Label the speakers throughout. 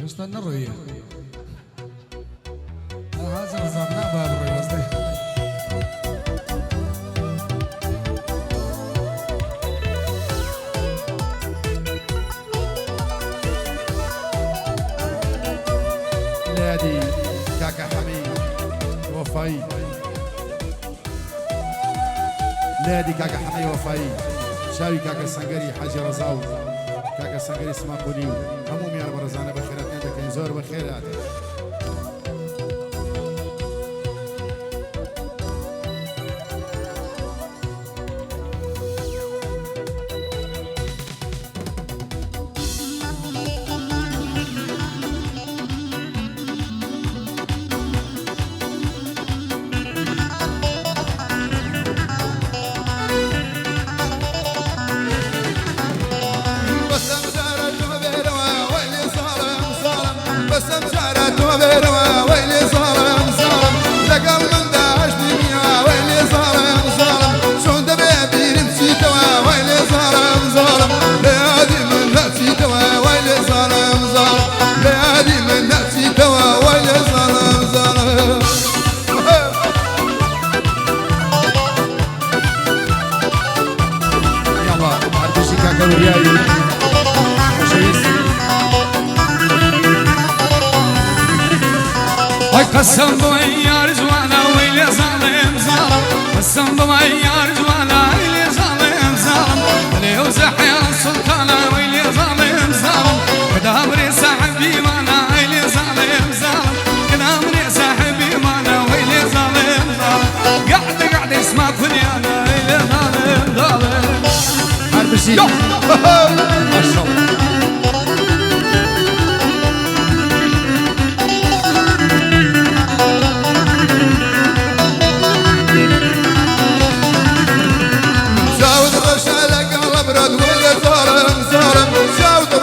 Speaker 1: استنى الرؤية هذا نظامنا باب الرؤية قصدي.
Speaker 2: نادي كاكا حميد وفاي، نادي كاكا حميد وفاي، شاوي كاكا سنگري حاجي رزاو، كاكا سنگري اسمان بونيو، هموم يا برزانه بخيرات ندك زور بخيرات.
Speaker 3: قسم بويا رجوانا ويلي ظالم ظالم، قسم بويا رجوانا ويلي ظالم ظالم، اللي وزح يا السلطانة ويلي ظالم ظالم، كدا امري صاحبي مانا ويلي ظالم ظالم، كدا امري صاحبي مانا ويلي ظالم ظالم، قاعد اسمع فليانا ويلي ظالم ظالم.
Speaker 2: حربشي ما شاء الله.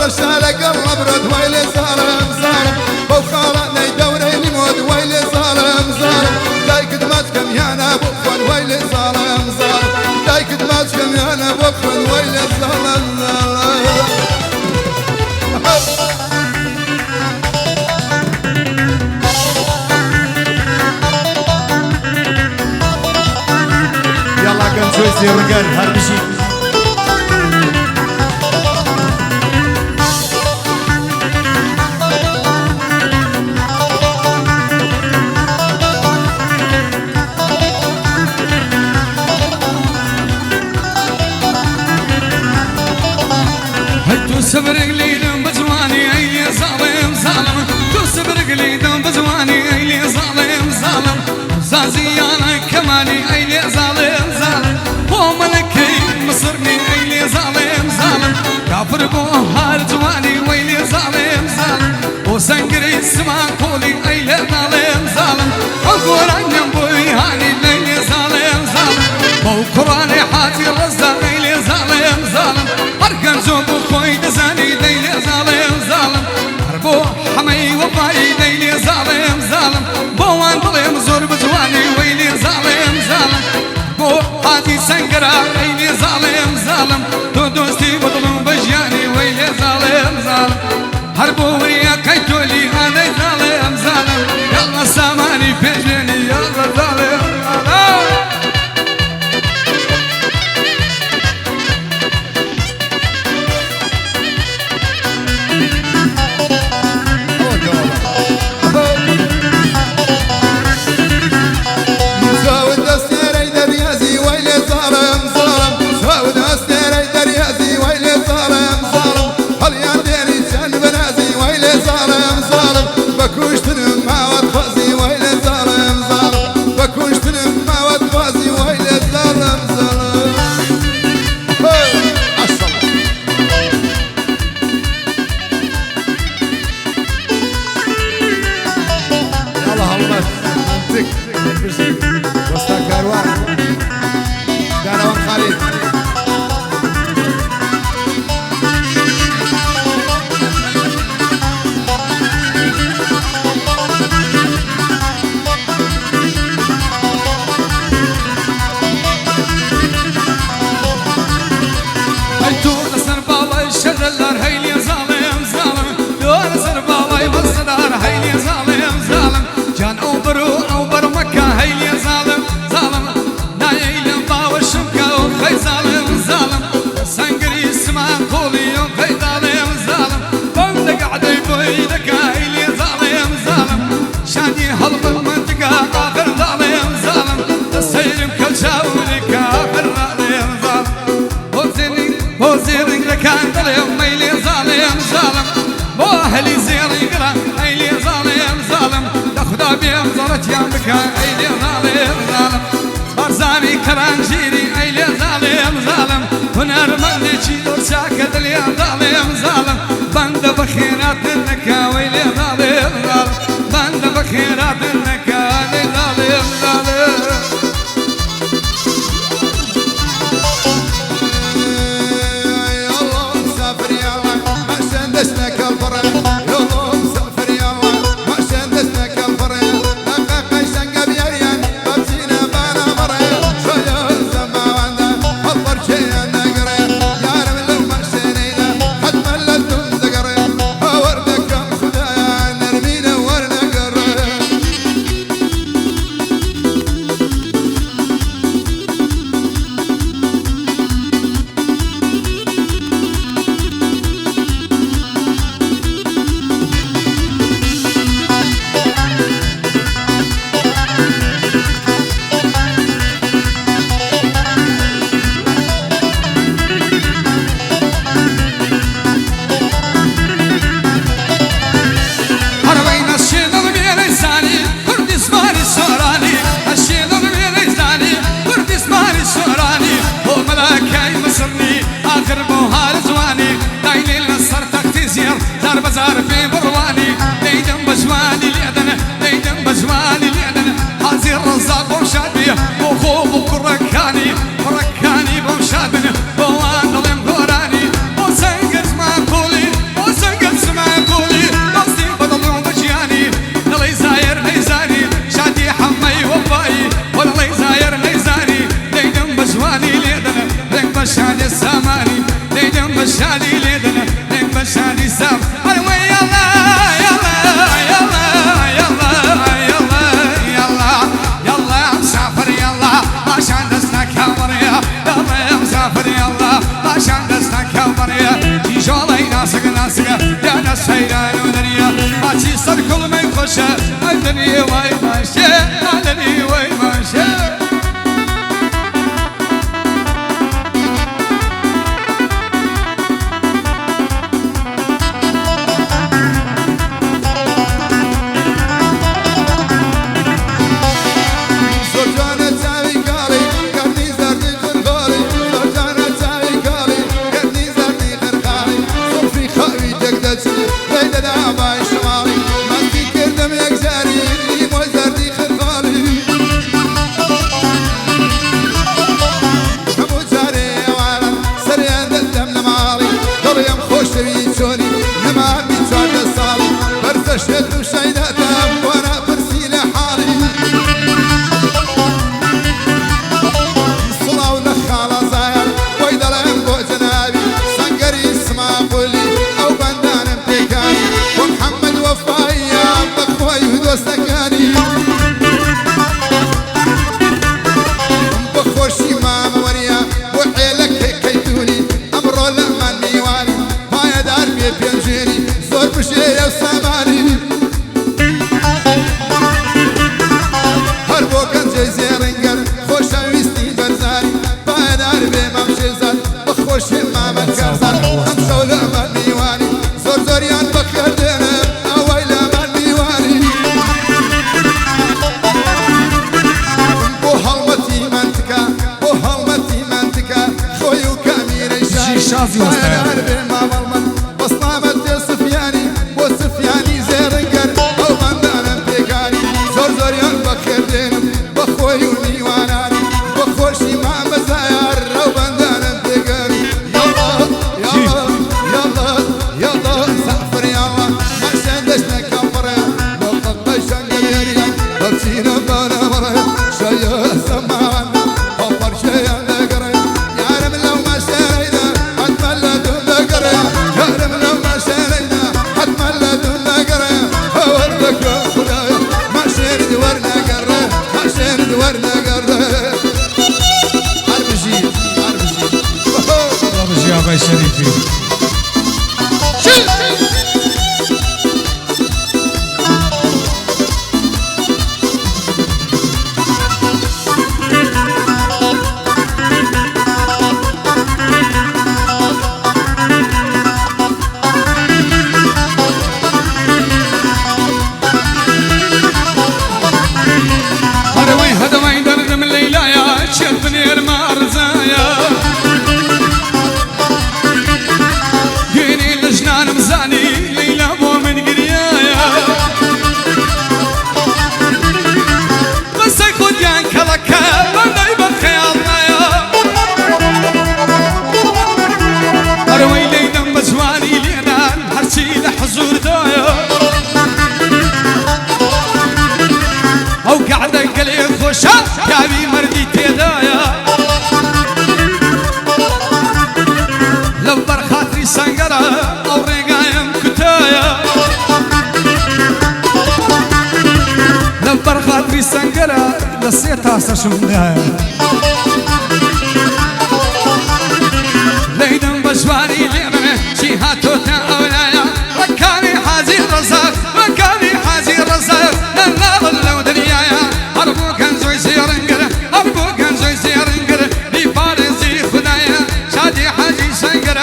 Speaker 4: رشالة قلب رد ويلي ظالم ظالم، بوخالة يدوري لمود ويلي ظالم ظالم، دايك دماتكم يا انا بوخل ويلي ظالم ظالم، دايك دماتكم يا انا بوخل ويلي ظالم ظالم.
Speaker 2: يلا كنسوي يصير رجال هربشي.
Speaker 3: توسب رجليدم بزواني اي ظالم ظالم، توسب رجليدم بزواني اي ظالم ظالم، زازيانا كماني اي ظالم ظالم، وملكي مصرني اي ظالم ظالم، كافر بوهار جواني ويلي ظالم ظالم، وسنقري سما قولي اي ظالم ظالم، وقران ينبوي هاني ليلي ظالم ظالم، وقراني حاتي رزا اي ظالم ظالم، اركن زوبو خوي دزاني ليلي ظالم ظالم، حربو حمي وفاي ليلي ظالم ظالم، بوان ظلم زور بجواني ويلي ظالم ظالم، بو هاتي سنقرا ليلي ظالم ظالم، تو دوستي بطلو بجياني ويلي ظالم ظالم، حربو وريا كيتولي انا ظالم ظالم، يلا ساماني بيجني يلا ظالم ظالم. باتيان بكا ايلي ظالم ظالم برزاني كرانجيري ايلي ظالم ظالم هنر مندي دور ساكت لي ظالم ظالم بند بخيرات النكا ويلي ظالم ظالم بند بخيرات النكا ويلي ظالم ظالم
Speaker 4: دسنك الفرح يوم سافر يلا ما شندسنك الفرح لقى قيشن قبيريان بابسينا بانا مريا شوية الزماواندا حضر شيئا نقريا يا رب لو ما شنينا حد ملتم زقريا وردكم خدايا نرمينا ورنقريا
Speaker 3: بزار في برواني ليدم بجواني لأدنى ليدم بجواني لأدنى حازي الرزاق ومشادية وخوب وكركاني ركاني بمشادني بوان ظلم قراني وسنقر سماكولي وسنقر سماكولي نصدي بضلهم بجياني نلي زاير نيزاني شادي حمي وفاي ولا لي زاير نيزاني ليدم بجواني لأدنى لك بشادي الساماني ليدم بشادي لأدنى لك بشادي السام يا ناس حيران ودنيا ما تصير كل ما يخش الدنيا وين ماشية الدنيا وين ماشية شد وشيداتها وانا برسيل حالي الصلاة ونخالة زاير ويدا لهم جنابي سنقري اسمع قولي او بندان امتكاني ومحمد وفايا بقوى يهدو سكاني بخوشي ماما وريا وحيلك كيتوني امرو لما نيواني ما يدار بيبينجيني زور بشيء وساماني خوش ما مكرزر امشوا لما نيواني زور زوريان بكردنا اويلا ما نيواني وهلمتي منتكا وهلمتي منتكا خويو كاميري شاي ما ظلمت بصنامت سفياني وسفياني زيرنقر او بندانا بيقاني زور زوريان بكردنا بخويو نيواناني بخوشي ما مزاير او بندانا بيقاني
Speaker 1: شريفي
Speaker 3: شونه ليدم بشواري ليمه شي هاتو تاولايا وكاني حازي رزاق وكاني حازي رزاق النار لو دنيايا اربو كان زوي سيرنقر اربو كان زوي سيرنقر لي فارزي خدايا شادي حاجي سنقر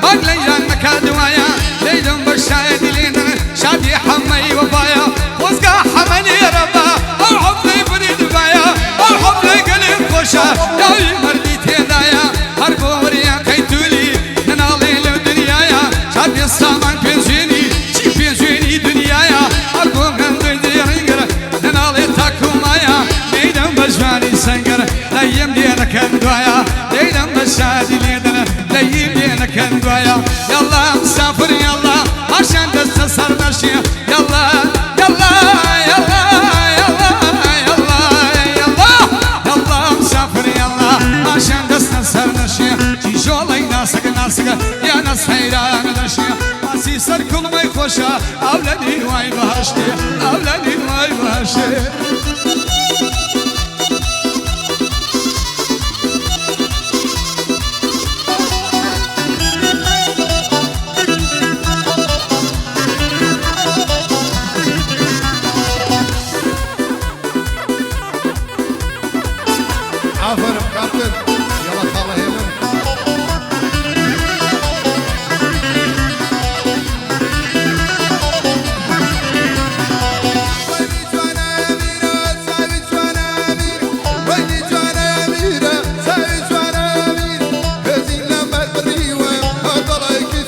Speaker 3: اقلي المكادوايا ليدم بشايد لينا شادي حمي وبايا وزقا حمني ربا او حبني بريد بايا او حبني قلب خوشا يا مردي تيدايا اربو وريا كيتولي ننالي لو دنيايا شادي السامان بينزيني شي بينزيني دنيايا اربو من دنيا رنقر ننالي تاكو مايا ليدم بجواني سنقر ليم دينا كندوايا ليدم بشادي ليدنا ليم دينا كندوايا يلا مسافر يلا عشان تستسر نشي يلا يلا يلا يلا يلا يلا يلا مسافر يلا عشان تستسر نشي تيجولي ناسك ناسك يا ناس حيران نشي ناسي سر كل ما يخوشا أولادي واي بهشتي أولادي واي بهشتي
Speaker 2: عفر مقاتل